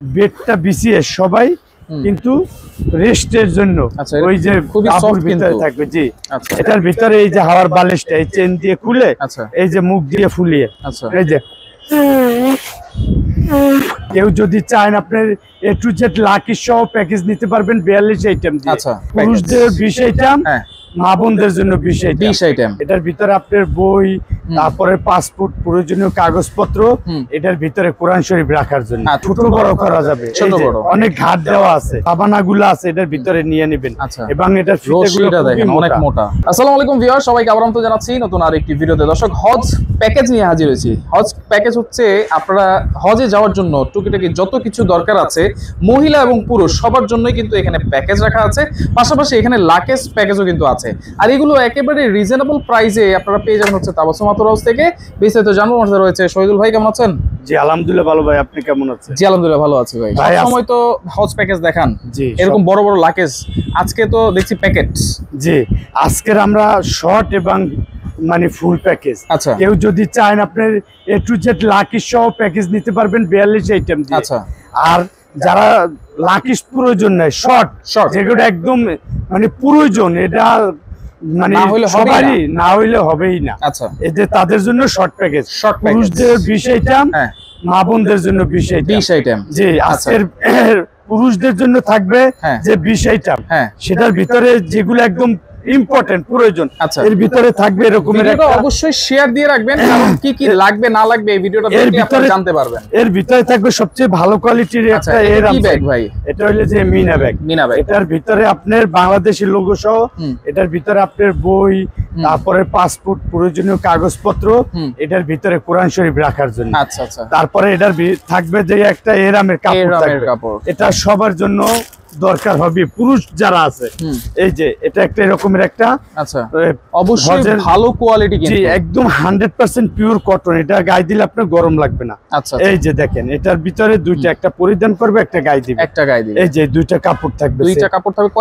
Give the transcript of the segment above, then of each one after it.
বেডটা বিছিয়ে সবাই কিন্তু রেস্টের জন্য ওই যে কাপড় ভিতরে থাকবে। জি, এটার ভিতরে এই যে হাওয়ার বালিশটা এই চেন দিয়ে খুলে এই যে মুখ দিয়ে ফুলিয়ে এই যে কেউ যদি চান আপনার A to Z লাকি সহ প্যাকেজ নিতে পারবেন 42 আইটেম দিয়ে। পুরুষদের 20 আইটেম, মা বোনদের জন্য 20 আইটেম। এটার ভিতরে আপনার বই, তারপরে পাসপোর্ট, প্রয়োজনীয় কাগজপত্র, এটার ভিতরে কোরআন শরীফ রাখার জন্য ছোট বড় করা যাবে। অনেক ঘাট দেওয়া আছে, সাবানাগুলো আছে, এটার ভিতরে নিয়ে নেবেন। এবং এটার ফিতাগুলো দেখেন অনেক মোটা। আসসালামু আলাইকুম ভিউয়ার, সবাইকে আবার আমন্ত্রণ জানাচ্ছি নতুন আরেকটি ভিডিওতে। দর্শক, হজ প্যাকেজ নিয়ে হাজির হয়েছি। হজ প্যাকেজ হচ্ছে আপনারা হজে যাওয়ার জন্য টুকিটাকি যত কিছু দরকার আছে মহিলা এবং পুরুষ সবার জন্যই কিন্তু এখানে প্যাকেজ রাখা আছে। পাশাপাশি এখানে লাকেজ প্যাকেজও কিন্তু আছে। আর এগুলো একেবারে রিজনেবল প্রাইসে আপনারা পেয়ে যাবেন হচ্ছে তাবাসসুম আতর হাউস থেকে। বিস্তারিত জানবো আমাদের রয়েছে শহীদুল ভাই। কেমন আছেন? জি আলহামদুলিল্লাহ ভালো ভাই, আপনি কেমন আছেন? জি আলহামদুলিল্লাহ ভালো আছি ভাই। সব সময় তো হজ প্যাকেজ দেখান, এরকম বড় বড় লাকেজ, আজকে তো দেখছি প্যাকেট। জি, আজকের আমরা শর্ট এবং মানে ফুল প্যাকেজ। কেউ যদি চান আপনার A to Z লাকি সহ প্যাকেজ নিতে পারবেন 42 আইটেম দিয়ে। আর যারা লাকি প্রয়োজন নাই, শর্ট যেগুলো একদম মানে প্রয়োজন, এটা মানে সবারই না হইলে হবেই না, এতে তাদের জন্য শর্ট প্যাকেজ। পুরুষদের 20 আইটেম, মা বোনদের জন্য 20 আইটেম। জি, আজকের পুরুষদের জন্য থাকবে যে 20 আইটেম, সেটার ভিতরে যেগুলো একদম ইম্পর্টেন্ট প্রয়োজন এর ভিতরে থাকবে এরকমের একটা। অবশ্যই শেয়ার দিয়ে রাখবেন, কারণ কি কি লাগবে না লাগবে এই ভিডিওটা দেখে আপনারা জানতে পারবেন। এর ভিতরে থাকবে সবচেয়ে ভালো কোয়ালিটির একটা এরাম ব্যাগ ভাই। এটা হলো যে মিনা ব্যাগ। এটার ভিতরে আপনার বাংলাদেশি লোগো সহ, এটার ভিতরে আপনার বই, তারপরে পাসপোর্ট, প্রয়োজনীয় কাগজপত্র, এটার ভিতরে কোরআন শরীফ রাখার জন্য। তারপরে এটার থাকবে যে একটা এরামের কাপড়। এটা সবার জন্য দরকার হবে, পুরুষ যারা আছে। এই যে এটা একটা এরকমের একটা অবশ্যই ভালো কোয়ালিটি, জি একদম 100% পিওর কটন। এটা গায়ে দিলে আপনার গরম লাগবে না। এই যে দেখেন, এটার ভিতরে দুইটা, একটা পরিধান করবে, একটা গায়ে দিবে, এই যে দুইটা কাপড় থাকবে। দুইটা কাপড় থাকবে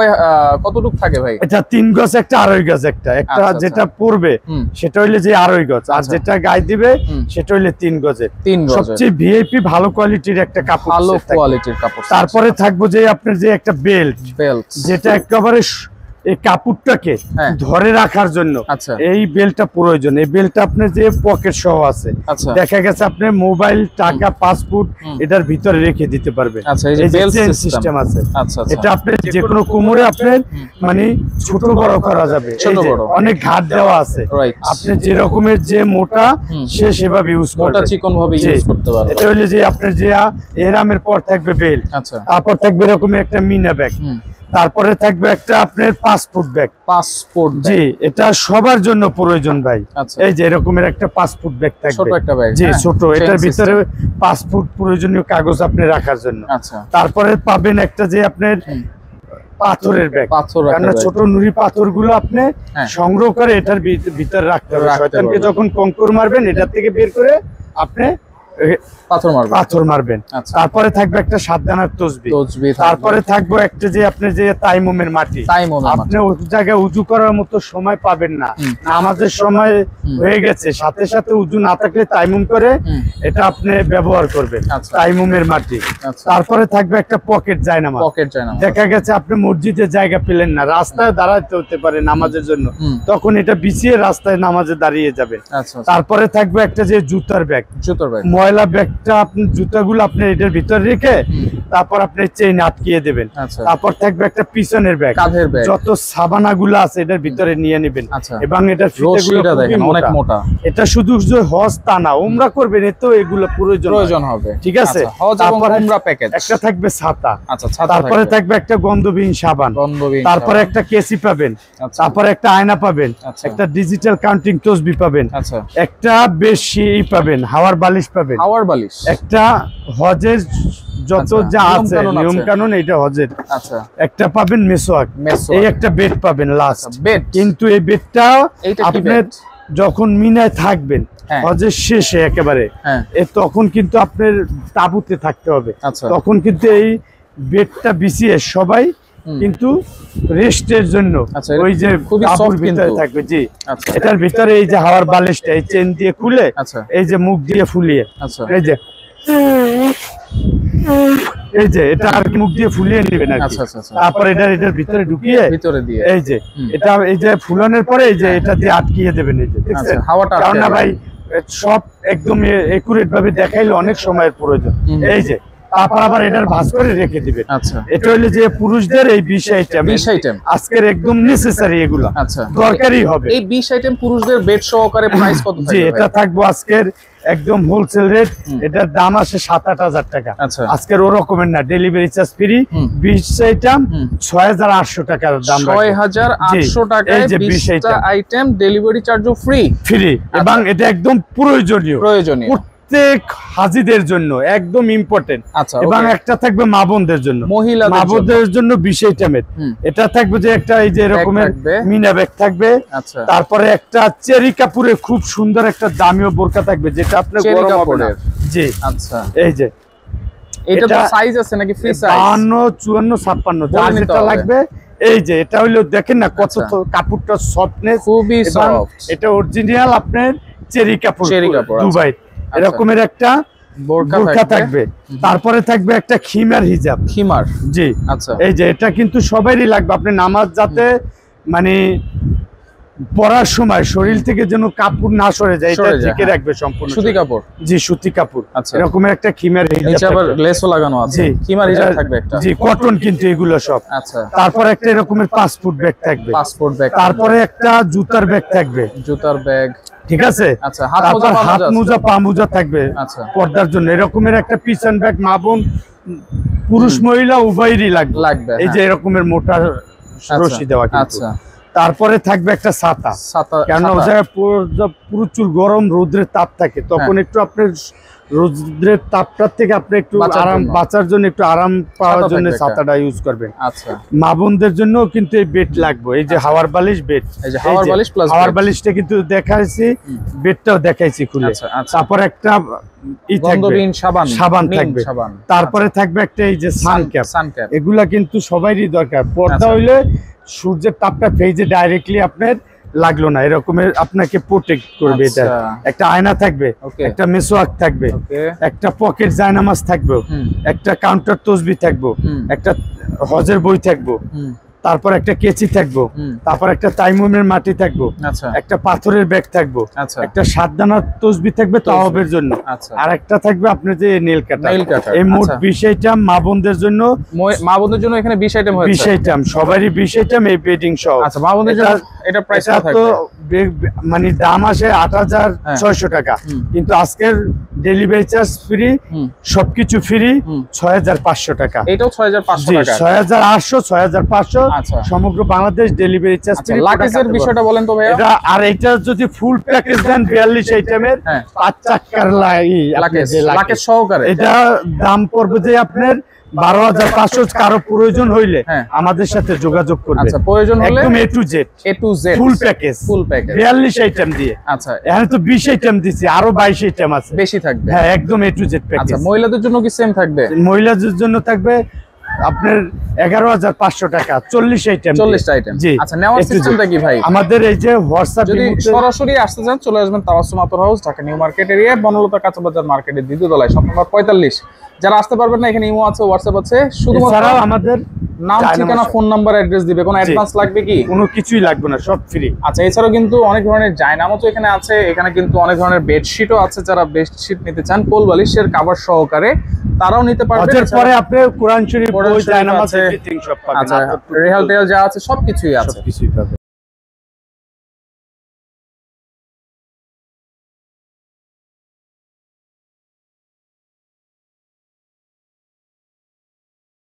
কতটুকু থাকে ভাই? এটা 3 গজ একটা, 2.5 গজ একটা। একটা যেটা পরবে সেটা হইলে যে 2.5 গজ, আর যেটা গায়ে দিবে সেটা হইলে 3 গজের। সবচেয়ে ভিআইপি ভালো কোয়ালিটির একটা কাপড়, ভালো কোয়ালিটির কাপড়। তারপরে থাকবো যে আপনার যে একটা বেল্ট, যেটা একেবারে এই কাপড়টাকে ধরে রাখার জন্য এই বেল্টটা প্রয়োজন। এই বেল্টটা আপনার যে পকেট সহ আছে, দেখা গেছে আপনার মোবাইল, টাকা, পাসপোর্ট এটার ভিতরে রেখে দিতে পারবেন। এই যে চেন সিস্টেম আছে, এটা আপনার যে কোনো কোমরে আপনার মানে ছোট বড় করা যাবে। অনেক ঘাট দেওয়া আছে, আপনি যে রকমের যে মোটা সে সেভাবে ইউজ করতে, চিকন ভাবে ইউজ করতে পারবেন। এটা হলো যে আপনার যে এরামের পর থাকবে বেল্ট, তারপর থাকবে এরকমের একটা মিনা ব্যাগ, তারপরে থাকবে একটা আপনার পাসপোর্ট ব্যাগ। জি, এটা সবার জন্য প্রয়োজন ভাই। এই যে এরকমের একটা পাসপোর্ট ব্যাগ থাকবে, ছোট একটা ব্যাগ। জি ছোট, এটার ভিতরে পাসপোর্ট, প্রয়োজনীয় কাগজ আপনি রাখার জন্য। তারপরে পাবেন একটা যে আপনার পাথরের ব্যাগ, কারণ ছোট নুড়ি পাথর গুলো আপনি সংগ্রহ করে এটার ভিতরে রাখতে হবে। শয়তানকে যখন কঙ্কর মারবেন, এটার থেকে বের করে আপনি পাথর মারবেন। তারপরে থাকবে একটা সাতদানার তসবিহ। তারপরে থাকবে একটা যে আপনি যে তাইমুমের মাটি, আপনি ওই জায়গায় উজু করার মতো সময় পাবেন না, নামাজের সময় হয়ে গেছে, সাথে সাথে উজু না থাকলে তাইমুম করে এটা আপনি ব্যবহার করবেন, তাইমুমের মাটি। তারপরে থাকবে একটা পকেট জায়নামাজ। দেখা গেছে আপনি মসজিদে জায়গা পেলেন না, রাস্তায় দাঁড়াতে হতে পারে নামাজের জন্য, তখন এটা বিছিয়ে রাস্তায় নামাজে দাঁড়িয়ে যাবেন। তারপরে থাকবে একটা যে জুতার ব্যাগ, ময়লা ব্যাগটা আপনি জুতাগুলো আপনি এটার ভিতরে রেখে তারপর আপনি চেইন আটকিয়ে দেবেন। তারপর থাকবে একটা পিছনের ব্যাগ, যত সাবানাগুলো আছে এটার ভিতরে নিয়ে নেবেন। এবং এটার ফিতাগুলো অনেক মোটা। এটা শুধু যে হজ তা না, উমরা করবেন এতেও এগুলো প্রয়োজন হবে, ঠিক আছে? তারপর উমরা প্যাকেজ একটা থাকবে ছাতা, তারপরে থাকবে একটা গন্ধবিহীন সাবান, তারপরে একটা কেসি পাবেন, তারপরে একটা আয়না পাবেন, একটা ডিজিটাল কাউন্টিং তসবিহ পাবেন, একটা বেশি পাবেন, হাওয়ার বালিশ পাবেন, একটা হজের যত যা আছে নিয়ম কানুন, এটা হজের একটা পাবেন, মেসওয়াক, এই একটা বেড পাবেন লাস্ট বেড। কিন্তু এই বেডটা আপনি যখন মিনায় থাকবেন হজের শেষে একেবারে, তখন কিন্তু আপনার তাঁবুতে থাকতে হবে, তখন কিন্তু এই বেডটা বিছিয়ে সবাই কিন্তু রেস্টের জন্য ওই যে কাপড় ভিতরে থাকবে। জি, এটার ভিতরে এই যে হাওয়ার বালিশটা এই চেন দিয়ে খুলে এই যে মুখ দিয়ে ফুলিয়ে এই যে এই যে এটা আর কি মুখ দিয়ে ফুলিয়ে নেবেন আর কি। আচ্ছা আচ্ছা আচ্ছা। তারপর এটার ভিতরে ঢুকিয়ে ভিতরে দিয়ে এই যে এটা এই যে ফুলানোর পরে এই যে এটা দিয়ে আটকিয়ে দেবেন এই যে দেখছেন হাওয়াটা কারণ না ভাই সব একদম একুরেট ভাবে দেখাইলে অনেক সময়ের প্রয়োজন। এই যে তারপর আবার এটার ভাঁজ করে রেখে দিবেন। আচ্ছা এটা হলো যে পুরুষদের এই 20 আইটেম আজকের একদম নেসেসারি, এগুলো আচ্ছা দরকারই হবে। এই 20 আইটেম পুরুষদের বেড সহকারে প্রাইস কত থাকবে? জি এটা থাকবো আজকের একদম হোলসেল রেট, এটার দাম আসে 7-8 টাকা। আচ্ছা আজকের ও রকমের না, ডেলিভারি চার্জ ফ্রি। 20 আইটেম 6800 টাকার দাম, 6800 টাকায় 20টা আইটেম, ডেলিভারি চার্জও ফ্রি এবং এটা একদম প্রয়োজনীয় প্রত্যেক হাজিদের জন্য একদম ইম্পর্টেন্ট। আচ্ছা এবং একটা থাকবে মা বোনদের জন্য, মহিলাদের জন্য 20 আইটেমের এটা থাকবে যে একটা এই যে এরকমের মিনা ব্যাগ থাকবে। আচ্ছা তারপরে একটা চেরি কাপুরের খুব সুন্দর একটা দামিও বোরকা থাকবে যেটা আপনার গরম হবে না। জি আচ্ছা এই যে এটা তো সাইজ আছে নাকি ফ্রি সাইজ? 52, 54, 56 যেটা লাগবে। এই যে এটা হইলো দেখেন না কত কাপড়টা সফটনেস, খুবই সফট। এটা অরিজিনাল আপনার চেরি কাপড় দুবাই এরকমের একটা বোরকা থাকবে। তারপরে থাকবে একটা খিমার হিজাব। জি আচ্ছা এই যে এটা কিন্তু সবারই লাগবে, আপনি নামাজ যাতে মানে পরার সময় শরীর থেকে যেন কাপড় না সরে যায় এটা ঢেকে রাখবে সম্পূর্ণ সুতি কাপড়। জি সুতি কাপড় এরকমের একটা খিমার হিজাব, নিচে আবার লেসও লাগানো আছে। খিমার হিজাব থাকবে একটা, জি কটন কিন্তু এগুলো সব। আচ্ছা তারপর একটা এরকমের পাসপোর্ট ব্যাগ থাকবে, তারপরে একটা জুতার ব্যাগ থাকবে, জুতার ব্যাগ ঠিক আছে। আচ্ছা হাত মোজা পা মোজা থাকবে পর্দার জন্য, এরকমের একটা পিছন ব্যাগ মা বোন পুরুষ মহিলা উভয়েরই লাগবে। এই যে এরকমের মোটা রশি দেওয়া। আচ্ছা তারপরে থাকবে একটা ছাতা, কেন প্রচুর গরম রোদ্রের তাপ থাকে তখন একটু আপনার রোদ্রের তাপটার থেকে আপনি একটু আরাম বাঁচার জন্য একটু আরাম পাওয়ার জন্য ছাতাটা ইউজ করবেন। আচ্ছা মা বোনদের জন্য কিন্তু এই বেড লাগবে, এই যে হাওয়ার বালিশ বেড, হাওয়ার বালিশটা কিন্তু দেখাইছি, বেডটাও দেখাইছি খুলে। তারপর একটা সাবান থাকবে, তারপরে থাকবে একটা এই যে সানক্যাপ, এগুলা কিন্তু সবারই দরকার। পর্দা হইলে সূর্যের তাপটা ফেজে ডাইরেক্টলি আপনার লাগলো না, এরকমের আপনাকে প্রোটেক্ট করবে। এটা একটা আয়না থাকবে, একটা মেসওয়াক থাকবে, একটা পকেট জায়নামাজ থাকবে, একটা কাউন্টার তসবি থাকবে, একটা হজের বই থাকবে, তারপর একটা কেচি থাকবো, তারপর একটা তাইমুমের মাটি থাকবো, একটা পাথরের ব্যাগ থাকবো, একটা 7 দানার তসবি থাকবে তাওয়াবের জন্য, আর একটা থাকবে আপনার যে নেল কাটার। এই মোট 20 আইটেম মা বোনদের জন্য। এখানে 20 আইটেম হয়েছে, 20 আইটেম সবারই 20 আইটেম এই বেডিং সহ। আচ্ছা মা বোনদের জন্য এটা প্রাইস কত থাকবে? মানে দাম আসে 8600 টাকা, কিন্তু আজকের ডেলিভারি চার্জ ফ্রি, সবকিছু ফ্রি, 6500 টাকা। এটাও 6500 টাকা, 6800 6500 সমগ্র বাংলাদেশ ডেলিভারি চার্জ ফ্রি। লাকেজের বিষয়টা বলেন তো ভাই। এটা আর এটা যদি ফুল প্যাকেজ দেন 42 আইটেমের 5 চাকার লাকেজ সহকারে, এটা দাম পড়বে যে আপনার 12500। কারো প্রয়োজন হইলে আমাদের সাথে যোগাযোগ করবে। আচ্ছা প্রয়োজন হলে একদম A to Z full package 42 item দিয়ে। আচ্ছা এখানে তো 20 আইটেম দিছি, আরো 22 আইটেম আছে, বেশি থাকবে। হ্যাঁ একদম এ টু জেড প্যাকেজ। আচ্ছা মহিলাদের জন্য কি সেম থাকবে? মহিলাদের জন্য থাকবে আপনার 11500 টাকা, 40 আইটেম। জি আচ্ছা নেওয়ার সিস্টেমটা কি ভাই? আমাদের এই যে হোয়াটসঅ্যাপ, যদি সরাসরি আসতে চান চলে আসবেন তাবাসসুম আতর house, Dhaka new market area, Banalata কাঁচা বাজার মার্কেটের দ্বিতীয় তলায়, শপ নম্বর 45। যারা আসতে পারবেন না এখানে ইমো আছে, হোয়াটসঅ্যাপ আছে, শুধুমাত্র আমাদের নাম ঠিকানা ফোন নাম্বার অ্যাড্রেস দিবে। কোনো অ্যাডভান্স লাগবে কি? কোনো কিছুই লাগবে না, সব ফ্রি। আচ্ছা এছাড়াও কিন্তু অনেক ধরনের জায়নামাজও এখানে আছে, এখানে কিন্তু অনেক ধরনের বেডশিটও আছে। যারা বেডশিট নিতে চান কোল বালিশের কভার সহকারে তারাও নিতে পারবেন। এরপরে আপনি কোরআন শরীফ, বই, জায়নামাজ, এভরিথিং সব পাবেন। আচ্ছা রেহাল টেহাল যা আছে সবকিছুই আছে।